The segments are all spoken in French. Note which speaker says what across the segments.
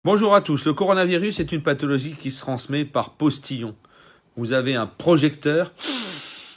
Speaker 1: Bonjour à tous. Le coronavirus est une pathologie qui se transmet par postillon. Vous avez un projecteur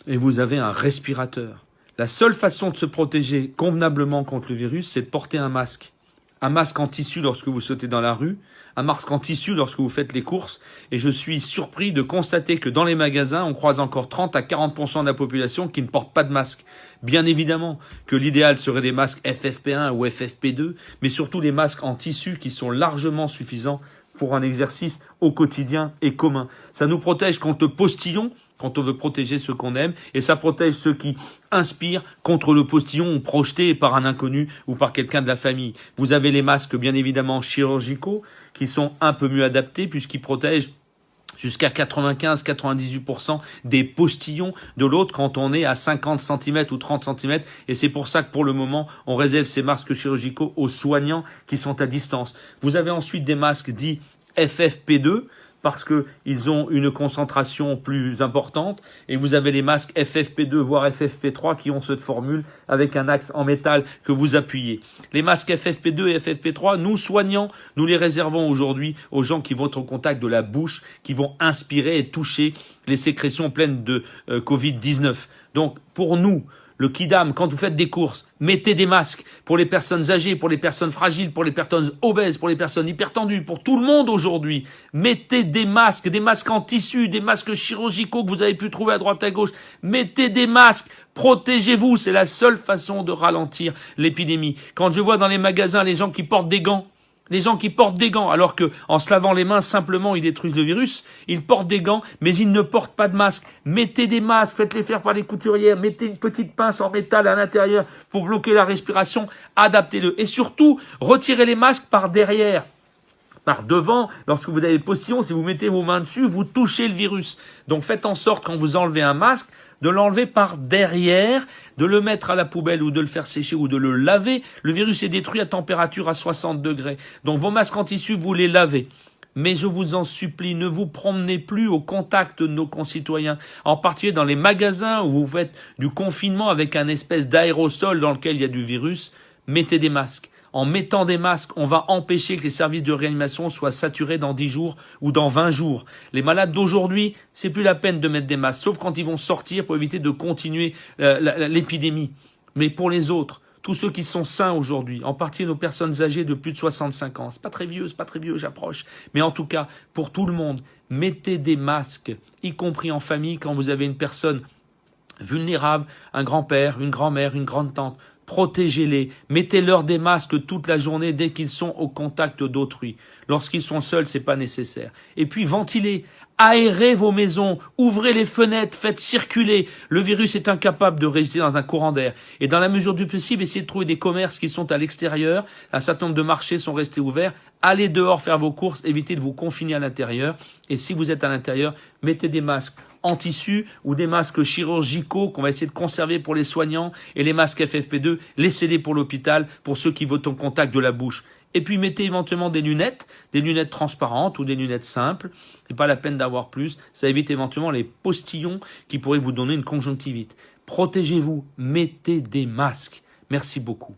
Speaker 1: et vous avez un respirateur. La seule façon de se protéger convenablement contre le virus, c'est de porter un masque. Un masque en tissu lorsque vous sautez dans la rue, un masque en tissu lorsque vous faites les courses. Et je suis surpris de constater que dans les magasins, on croise encore 30 à 40% de la population qui ne porte pas de masque. Bien évidemment que l'idéal serait des masques FFP1 ou FFP2, mais surtout des masques en tissu qui sont largement suffisants pour un exercice au quotidien et commun. Ça nous protège contre le postillon, quand on veut protéger ceux qu'on aime, et ça protège ceux qui inspirent contre le postillon projeté par un inconnu ou par quelqu'un de la famille. Vous avez les masques, bien évidemment, chirurgicaux, qui sont un peu mieux adaptés puisqu'ils protègent jusqu'à 95-98% des postillons de l'autre quand on est à 50 cm ou 30 cm. Et c'est pour ça que pour le moment, on réserve ces masques chirurgicaux aux soignants qui sont à distance. Vous avez ensuite des masques dits FFP2, parce qu'ils ont une concentration plus importante, et vous avez les masques FFP2 voire FFP3 qui ont cette formule avec un axe en métal que vous appuyez. Les masques FFP2 et FFP3, nous soignants, nous les réservons aujourd'hui aux gens qui vont être au contact de la bouche, qui vont inspirer et toucher les sécrétions pleines de Covid-19. Donc pour nous, le Kidam, quand vous faites des courses, mettez des masques pour les personnes âgées, pour les personnes fragiles, pour les personnes obèses, pour les personnes hypertendues, pour tout le monde aujourd'hui. Mettez des masques en tissu, des masques chirurgicaux que vous avez pu trouver à droite à gauche. Mettez des masques, protégez-vous, c'est la seule façon de ralentir l'épidémie. Quand je vois dans les magasins les gens qui portent des gants, alors que, en se lavant les mains, simplement, ils détruisent le virus. Ils portent des gants, mais ils ne portent pas de masque. Mettez des masques, faites-les faire par les couturières, mettez une petite pince en métal à l'intérieur pour bloquer la respiration, adaptez-le. Et surtout, retirez les masques par derrière. Par devant, lorsque vous avez le postillon, si vous mettez vos mains dessus, vous touchez le virus. Donc faites en sorte, quand vous enlevez un masque, de l'enlever par derrière, de le mettre à la poubelle ou de le faire sécher ou de le laver. Le virus est détruit à température à 60 degrés. Donc vos masques en tissu, vous les lavez. Mais je vous en supplie, ne vous promenez plus au contact de nos concitoyens, en particulier dans les magasins où vous faites du confinement avec un espèce d'aérosol dans lequel il y a du virus. Mettez des masques. En mettant des masques, on va empêcher que les services de réanimation soient saturés dans 10 jours ou dans 20 jours. Les malades d'aujourd'hui, c'est plus la peine de mettre des masques, sauf quand ils vont sortir pour éviter de continuer l'épidémie. Mais pour les autres, tous ceux qui sont sains aujourd'hui, en particulier nos personnes âgées de plus de 65 ans, c'est pas très vieux, j'approche. Mais en tout cas, pour tout le monde, mettez des masques, y compris en famille, quand vous avez une personne vulnérable, un grand-père, une grand-mère, une grande-tante. Protégez-les, mettez-leur des masques toute la journée dès qu'ils sont au contact d'autrui. Lorsqu'ils sont seuls, c'est pas nécessaire. Et puis ventilez, aérez vos maisons, ouvrez les fenêtres, faites circuler. Le virus est incapable de résister dans un courant d'air. Et dans la mesure du possible, essayez de trouver des commerces qui sont à l'extérieur. Un certain nombre de marchés sont restés ouverts. Allez dehors faire vos courses, évitez de vous confiner à l'intérieur. Et si vous êtes à l'intérieur, mettez des masques en tissu ou des masques chirurgicaux qu'on va essayer de conserver pour les soignants, et les masques FFP2, laissez-les pour l'hôpital, pour ceux qui vont au contact de la bouche. Et puis mettez éventuellement des lunettes transparentes ou des lunettes simples. C'est pas la peine d'avoir plus. Ça évite éventuellement les postillons qui pourraient vous donner une conjonctivite. Protégez-vous, mettez des masques. Merci beaucoup.